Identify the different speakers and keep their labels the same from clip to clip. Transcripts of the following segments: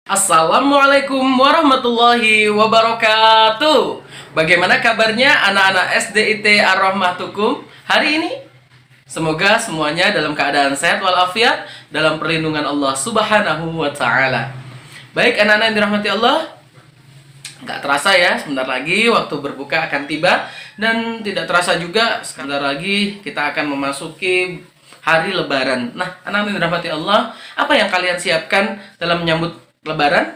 Speaker 1: Assalamualaikum warahmatullahi wabarakatuh. Bagaimana kabarnya anak-anak SDIT Ar-Rahmah Tukum hari ini? Semoga semuanya dalam keadaan sehat walafiat dalam perlindungan Allah Subhanahu wa Ta'ala. Baik anak-anak yang dirahmati Allah, nggak terasa ya, sebentar lagi waktu berbuka akan tiba. Dan tidak terasa juga, sebentar lagi kita akan memasuki hari Lebaran. Nah, anak-anak yang dirahmati Allah, apa yang kalian siapkan dalam menyambut Lebaran?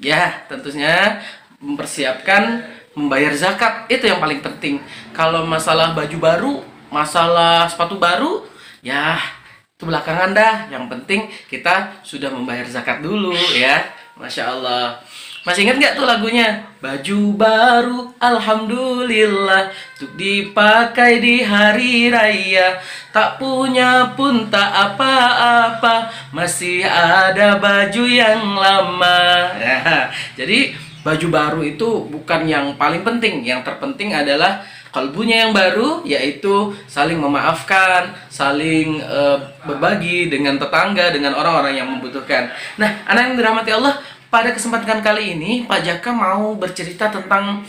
Speaker 1: Ya, tentunya mempersiapkan membayar zakat. Itu yang paling penting. Kalau masalah baju baru, masalah sepatu baru, ya itu belakangan dah. Yang penting kita sudah membayar zakat dulu ya. Masya Allah. Masih ingat nggak tuh lagunya? Baju baru, alhamdulillah, untuk dipakai di hari raya. Tak punya pun tak apa-apa, masih ada baju yang lama. Ya, jadi baju baru itu bukan yang paling penting. Yang terpenting adalah kalbunya yang baru, yaitu saling memaafkan, saling berbagi dengan tetangga, dengan orang-orang yang membutuhkan. Nah, anak yang dirahmati Allah, pada kesempatan kali ini Pak Jaka mau bercerita tentang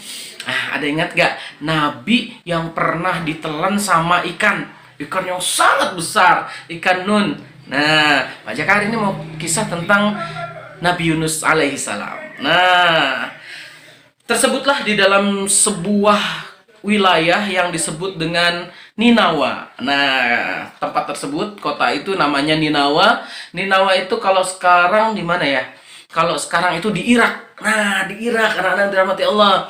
Speaker 1: ada ingat gak Nabi yang pernah ditelan sama ikan yang sangat besar, ikan nun. Nah, Pak Jaka hari ini mau kisah tentang Nabi Yunus alaihissalam. Nah, tersebutlah di dalam sebuah wilayah yang disebut dengan Ninawa. Nah, tempat tersebut, kota itu namanya Ninawa. Ninawa itu kalau sekarang di mana ya? Kalau sekarang itu di Irak. Nah, di Irak, anak-anak dirahmati Allah.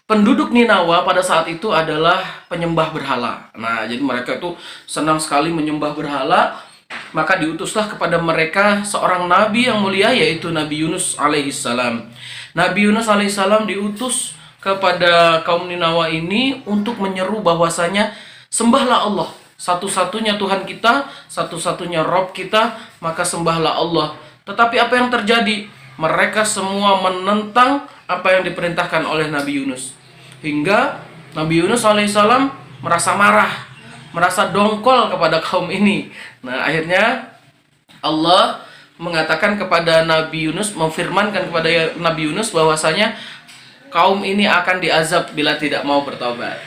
Speaker 1: Penduduk Ninawa pada saat itu adalah penyembah berhala. Nah, jadi mereka itu senang sekali menyembah berhala. Maka diutuslah kepada mereka seorang nabi yang mulia, yaitu Nabi Yunus alaihissalam. Nabi Yunus alaihissalam diutus kepada kaum Ninawa ini untuk menyeru bahwasanya sembahlah Allah, satu-satunya Tuhan kita, satu-satunya Rob kita, maka sembahlah Allah. Tetapi apa yang terjadi? Mereka semua menentang apa yang diperintahkan oleh Nabi Yunus. Hingga Nabi Yunus alaihissalam merasa marah, merasa dongkol kepada kaum ini. Nah, akhirnya Allah mengatakan kepada Nabi Yunus, memfirmankan kepada Nabi Yunus bahwasanya kaum ini akan diazab bila tidak mau bertobat.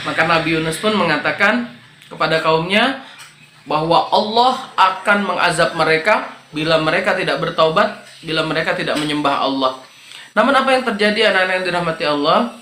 Speaker 1: Maka Nabi Yunus pun mengatakan kepada kaumnya bahwa Allah akan mengazab mereka bila mereka tidak bertaubat, bila mereka tidak menyembah Allah. Namun apa yang terjadi anak-anak yang dirahmati Allah?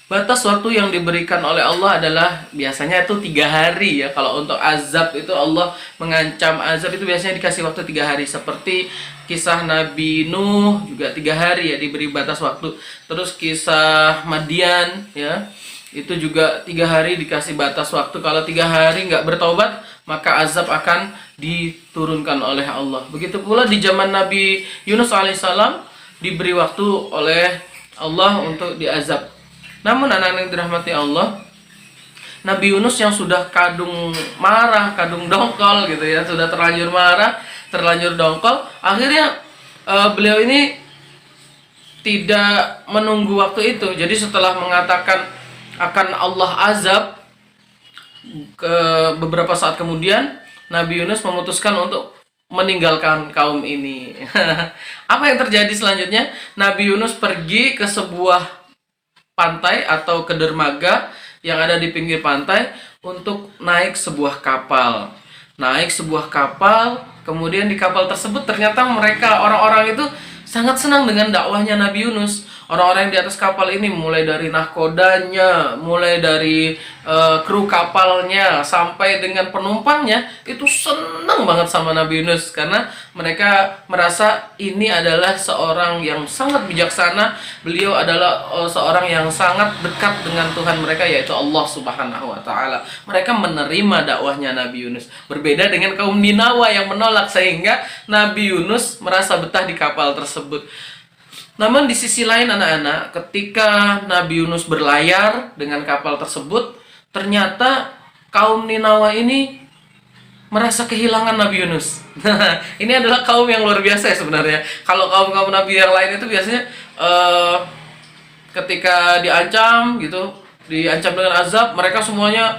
Speaker 1: Batas waktu yang diberikan oleh Allah adalah biasanya itu 3 hari ya. Kalau untuk azab itu Allah mengancam azab itu biasanya dikasih waktu 3 hari. Seperti kisah Nabi Nuh juga 3 hari ya, diberi batas waktu. Terus kisah Madian ya, itu juga 3 hari dikasih batas waktu. Kalau 3 hari nggak bertaubat, maka azab akan diturunkan oleh Allah. Begitu pula di zaman Nabi Yunus alaihissalam diberi waktu oleh Allah untuk diazab. Namun anak-anak yang dirahmati Allah, Nabi Yunus yang sudah kadung marah, kadung dongkol gitu ya, sudah terlanjur marah, terlanjur dongkol, akhirnya beliau ini tidak menunggu waktu itu. Jadi setelah mengatakan akan Allah azab, ke beberapa saat kemudian Nabi Yunus memutuskan untuk meninggalkan kaum ini. Apa yang terjadi selanjutnya? Nabi Yunus pergi ke sebuah pantai atau ke dermaga yang ada di pinggir pantai untuk naik sebuah kapal. Naik sebuah kapal, kemudian di kapal tersebut ternyata mereka orang-orang itu sangat senang dengan dakwahnya Nabi Yunus. Orang-orang yang di atas kapal ini, mulai dari nahkodanya, mulai dari kru kapalnya, sampai dengan penumpangnya, itu senang banget sama Nabi Yunus. Karena mereka merasa ini adalah seorang yang sangat bijaksana. Beliau adalah seorang yang sangat dekat dengan Tuhan mereka, yaitu Allah Subhanahu wa Ta'ala. Mereka menerima dakwahnya Nabi Yunus. Berbeda dengan kaum Ninawa yang menolak, sehingga Nabi Yunus merasa betah di kapal tersebut. Namun di sisi lain anak-anak, ketika Nabi Yunus berlayar dengan kapal tersebut, ternyata kaum Ninawa ini merasa kehilangan Nabi Yunus. Ini adalah kaum yang luar biasa ya sebenarnya. Kalau kaum-kaum Nabi yang lain itu biasanya ketika diancam gitu, diancam dengan azab, mereka semuanya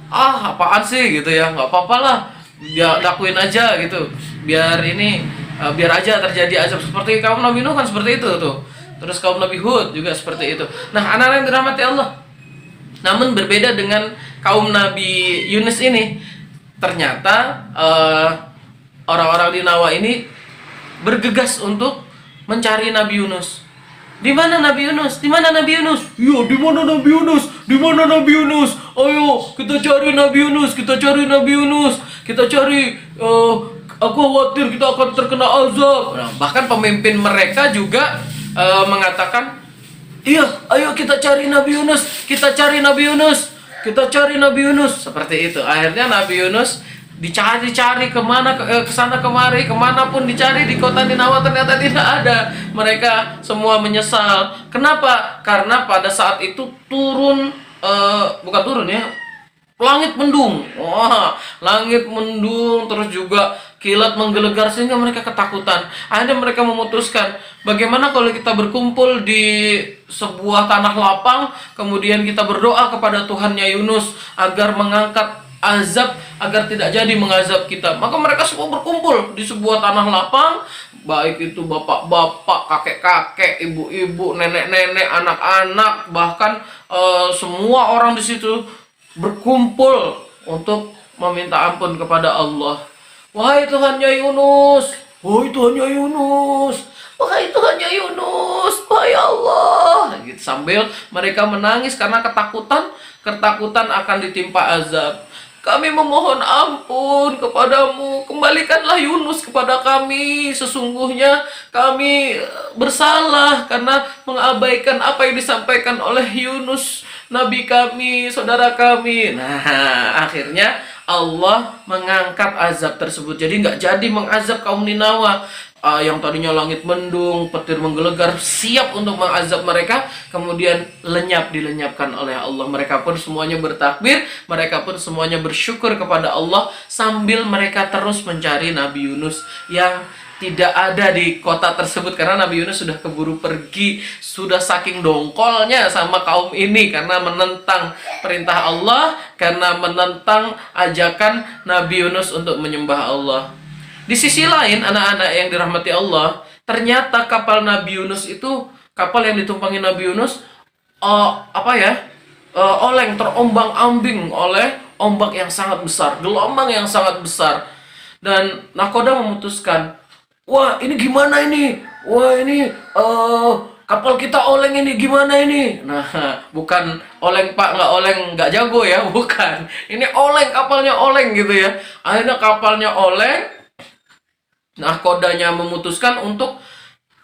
Speaker 1: apaan sih gitu ya, nggak apa-apa lah, ya lakuin aja gitu, biar ini biar aja terjadi azab. Seperti kaum Nabi Nuh kan seperti itu tuh. Terus kaum Nabi Hud juga seperti itu. Nah, anak-anak yang dirahmati Allah, namun berbeda dengan kaum Nabi Yunus ini. Ternyata orang-orang di Nawa ini bergegas untuk mencari Nabi Yunus. Di mana Nabi Yunus? Di mana Nabi Yunus? Iya, di mana Nabi Yunus? Di mana Nabi Yunus? Ayo, kita cari Nabi Yunus, kita cari Nabi Yunus, kita cari. Aku khawatir kita akan terkena azab. Nah, bahkan pemimpin mereka juga mengatakan, iya, ayo kita cari Nabi Yunus, kita cari Nabi Yunus, kita cari Nabi Yunus. Seperti itu. Akhirnya Nabi Yunus dicari-cari kemana, kesana kemari, kemanapun dicari di kota Ninawa ternyata tidak ada. Mereka semua menyesal. Kenapa? Karena pada saat itu turun, bukan turun ya, langit mendung. Wah, langit mendung, terus juga kilat menggelegar sehingga mereka ketakutan. Akhirnya mereka memutuskan, bagaimana kalau kita berkumpul di sebuah tanah lapang, kemudian kita berdoa kepada Tuhannya Yunus agar mengangkat azab, agar tidak jadi mengazab kita. Maka mereka semua berkumpul di sebuah tanah lapang, baik itu bapak-bapak, kakek-kakek, ibu-ibu, nenek-nenek, anak-anak, bahkan semua orang di situ berkumpul untuk meminta ampun kepada Allah. Wahai Tuhannya Yunus, wahai Tuhannya Yunus, wahai Tuhannya Yunus, wahai Allah. Gitu, sambil mereka menangis karena ketakutan akan ditimpa azab. Kami memohon ampun kepadamu, kembalikanlah Yunus kepada kami. Sesungguhnya kami bersalah karena mengabaikan apa yang disampaikan oleh Yunus, Nabi kami, saudara kami. Nah, akhirnya Allah mengangkat azab tersebut. Jadi nggak jadi mengazab kaum Ninawa. Yang tadinya langit mendung, petir menggelegar, siap untuk mengazab mereka, kemudian dilenyapkan oleh Allah. Mereka pun semuanya bertakbir, mereka pun semuanya bersyukur kepada Allah, sambil mereka terus mencari Nabi Yunus yang tidak ada di kota tersebut, karena Nabi Yunus sudah keburu pergi, sudah saking dongkolnya sama kaum ini karena menentang perintah Allah, karena menentang ajakan Nabi Yunus untuk menyembah Allah. Di sisi lain, anak-anak yang dirahmati Allah, ternyata kapal Nabi Yunus itu, kapal yang ditumpangi Nabi Yunus, oleng, terombang-ambing oleh ombak yang sangat besar, gelombang yang sangat besar. Dan nakoda memutuskan, wah ini gimana ini? Wah ini kapal kita oleng ini, gimana ini? Nah, bukan oleng pak, nggak jago ya, bukan. Ini oleng, kapalnya oleng gitu ya. Akhirnya kapalnya oleng. Nakodanya memutuskan untuk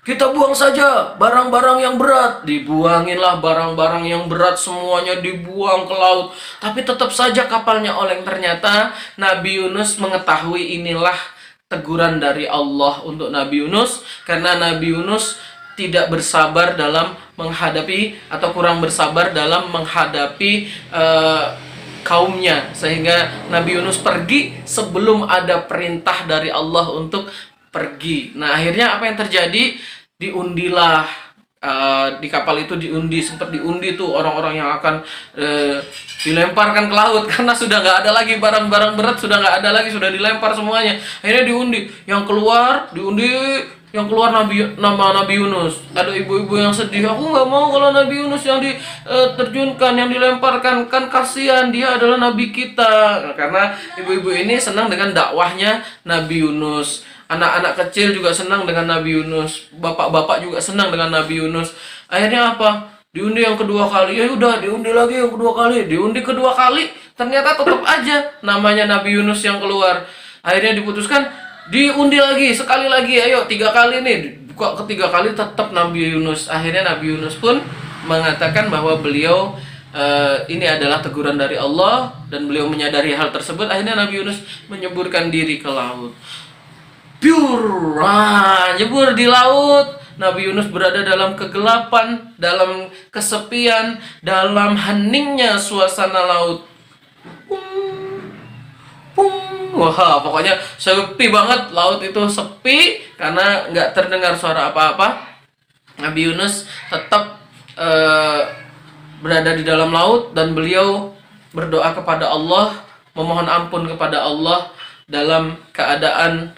Speaker 1: kita buang saja barang-barang yang berat. Dibuanginlah barang-barang yang berat, semuanya dibuang ke laut. Tapi tetap saja kapalnya oleng. Ternyata Nabi Yunus mengetahui inilah teguran dari Allah untuk Nabi Yunus, karena Nabi Yunus tidak bersabar dalam menghadapi, atau kurang bersabar dalam menghadapi kaumnya, sehingga Nabi Yunus pergi sebelum ada perintah dari Allah untuk pergi. Nah, akhirnya apa yang terjadi? Diundilah di kapal itu, sempat diundi tuh orang-orang yang akan dilemparkan ke laut, karena sudah nggak ada lagi barang-barang berat, sudah nggak ada lagi, sudah dilempar semuanya. Akhirnya diundi, yang keluar nama Nabi Yunus. Ada ibu-ibu yang sedih, aku nggak mau kalau Nabi Yunus yang diterjunkan, yang dilemparkan, kan kasihan, dia adalah nabi kita. Karena ibu-ibu ini senang dengan dakwahnya Nabi Yunus. Anak-anak kecil juga senang dengan Nabi Yunus, bapak-bapak juga senang dengan Nabi Yunus. Akhirnya apa? Diundi yang kedua kali, ya udah diundi lagi yang kedua kali, diundi kedua kali, ternyata tetap aja namanya Nabi Yunus yang keluar. Akhirnya diputuskan diundi lagi, sekali lagi, ayo 3 kali nih. Kok ketiga kali tetap Nabi Yunus. Akhirnya Nabi Yunus pun mengatakan bahwa beliau ini adalah teguran dari Allah, dan beliau menyadari hal tersebut. Akhirnya Nabi Yunus menyeburkan diri ke laut. Nyebur di laut. Nabi Yunus berada dalam kegelapan, dalam kesepian, dalam heningnya suasana laut. Wah, pokoknya sepi banget, laut itu sepi karena nggak terdengar suara apa-apa. Nabi Yunus tetap berada di dalam laut, dan beliau berdoa kepada Allah, memohon ampun kepada Allah dalam keadaan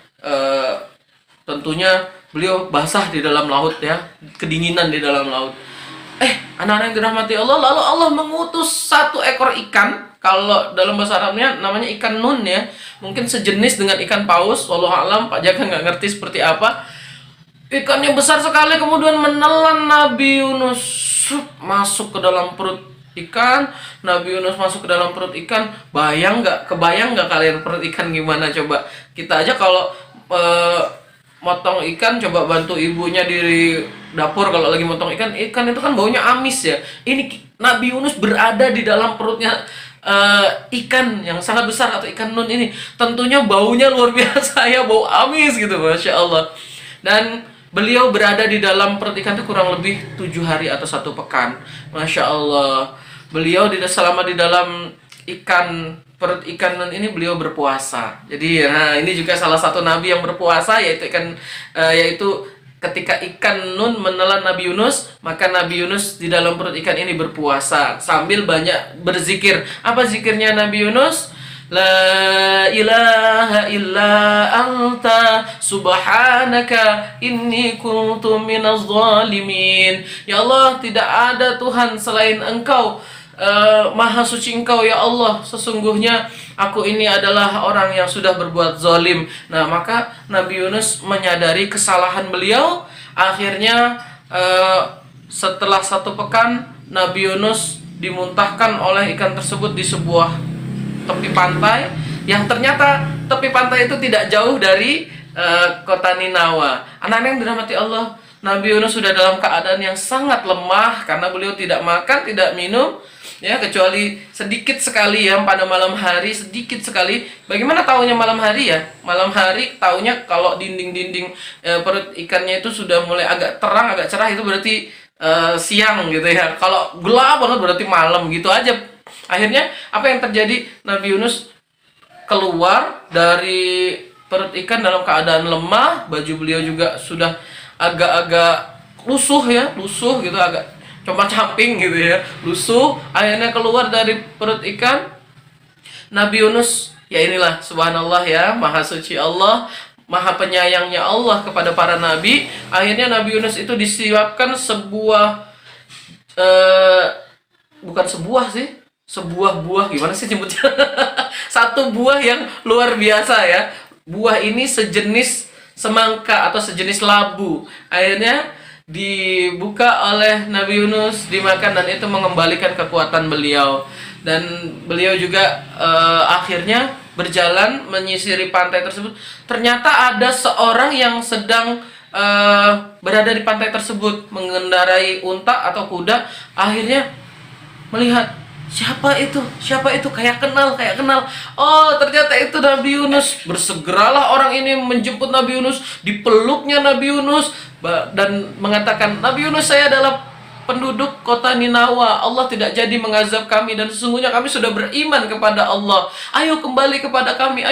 Speaker 1: tentunya beliau basah di dalam laut ya, kedinginan di dalam laut. Anak-anak yang dirahmati Allah, lalu Allah mengutus satu ekor ikan. Kalau dalam bahasa Arabnya namanya ikan nun ya, mungkin sejenis dengan ikan paus. Wallahu alam, Pak Jaka nggak ngerti seperti apa. Ikannya besar sekali, kemudian menelan Nabi Yunus. Masuk ke dalam perut ikan. Nabi Yunus masuk ke dalam perut ikan. Kebayang nggak kalian perut ikan gimana? Coba kita aja kalau motong ikan, coba bantu ibunya di dapur kalau lagi motong ikan itu kan baunya amis ya. Ini Nabi Yunus berada di dalam perutnya ikan yang sangat besar atau ikan nun ini, tentunya baunya luar biasa ya, bau amis gitu, Masya Allah. Dan beliau berada di dalam perut ikan itu kurang lebih 7 hari atau 1 pekan, Masya Allah. Beliau selama di dalam perut ikan nun ini beliau berpuasa. Jadi ini juga salah satu nabi yang berpuasa, yaitu ketika ikan nun menelan Nabi Yunus, maka Nabi Yunus di dalam perut ikan ini berpuasa sambil banyak berzikir. Apa zikirnya Nabi Yunus? La ilaha illa anta subhanaka inni kuntu minaz zalimin. Ya Allah, tidak ada Tuhan selain Engkau. Maha suci Engkau ya Allah, sesungguhnya aku ini adalah orang yang sudah berbuat zalim. Nah, maka Nabi Yunus menyadari kesalahan beliau. Akhirnya setelah 1 pekan, Nabi Yunus dimuntahkan oleh ikan tersebut di sebuah tepi pantai, yang ternyata tepi pantai itu tidak jauh dari kota Ninawa. Anak-anak yang dirahmati Allah, Nabi Yunus sudah dalam keadaan yang sangat lemah karena beliau tidak makan, tidak minum ya, kecuali sedikit sekali ya pada malam hari, sedikit sekali. Bagaimana taunya malam hari ya? Malam hari taunya kalau dinding-dinding perut ikannya itu sudah mulai agak terang, agak cerah, itu berarti siang gitu ya. Kalau gelap banget berarti malam, gitu aja. Akhirnya apa yang terjadi? Nabi Yunus keluar dari perut ikan dalam keadaan lemah, baju beliau juga sudah agak-agak lusuh gitu, agak compang-camping gitu ya, lusuh. Akhirnya keluar dari perut ikan. Nabi Yunus, ya inilah subhanallah ya, maha suci Allah, maha penyayangnya Allah kepada para nabi. Akhirnya Nabi Yunus itu disiapkan sebuah sebuah buah, gimana sih nyebutnya? Satu buah yang luar biasa ya. Buah ini sejenis semangka atau sejenis labu. Akhirnya dibuka oleh Nabi Yunus, dimakan, dan itu mengembalikan kekuatan beliau. Dan beliau juga akhirnya berjalan menyisiri pantai tersebut. Ternyata ada seorang yang sedang berada di pantai tersebut, mengendarai unta atau kuda. Akhirnya melihat, siapa itu, kayak kenal. Oh, ternyata itu Nabi Yunus. Bersegeralah orang ini menjemput Nabi Yunus, dipeluknya Nabi Yunus dan mengatakan, Nabi Yunus, saya adalah penduduk kota Ninawa. Allah tidak jadi mengazab kami, dan sesungguhnya kami sudah beriman kepada Allah. Ayo kembali kepada kami.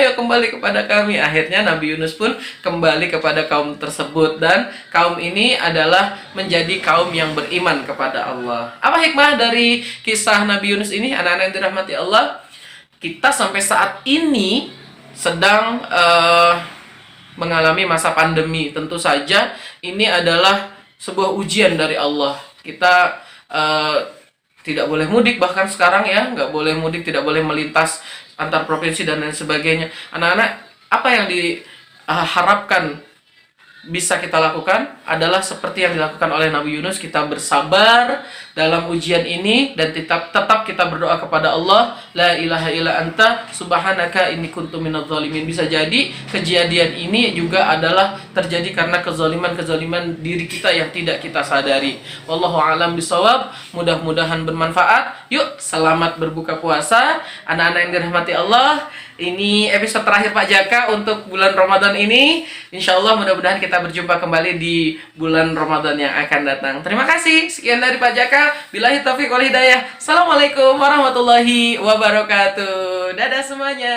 Speaker 1: Akhirnya Nabi Yunus pun kembali kepada kaum tersebut, dan kaum ini adalah menjadi kaum yang beriman kepada Allah. Apa hikmah dari kisah Nabi Yunus ini, anak-anak yang dirahmati Allah? Kita sampai saat ini sedang mengalami masa pandemi. Tentu saja ini adalah sebuah ujian dari Allah. Kita tidak boleh mudik, bahkan sekarang ya, nggak boleh mudik, tidak boleh melintas antar provinsi dan lain sebagainya. Anak-anak, apa yang diharapkan bisa kita lakukan adalah seperti yang dilakukan oleh Nabi Yunus. Kita bersabar dalam ujian ini dan tetap kita berdoa kepada Allah, la ilaha illa anta subhanaka inni kuntu minadz zalimin. Bisa jadi kejadian ini juga adalah terjadi karena kezaliman diri kita yang tidak kita sadari. Wallahu a'lam bishawab. Mudah-mudahan bermanfaat. Yuk, selamat berbuka puasa anak-anak yang dirahmati Allah. Ini episode terakhir Pak Jaka untuk bulan Ramadan ini. Insya Allah mudah-mudahan kita berjumpa kembali di bulan Ramadan yang akan datang. Terima kasih. Sekian dari Pak Jaka. Billahi taufiq wal hidayah. Assalamualaikum warahmatullahi wabarakatuh. Dadah semuanya.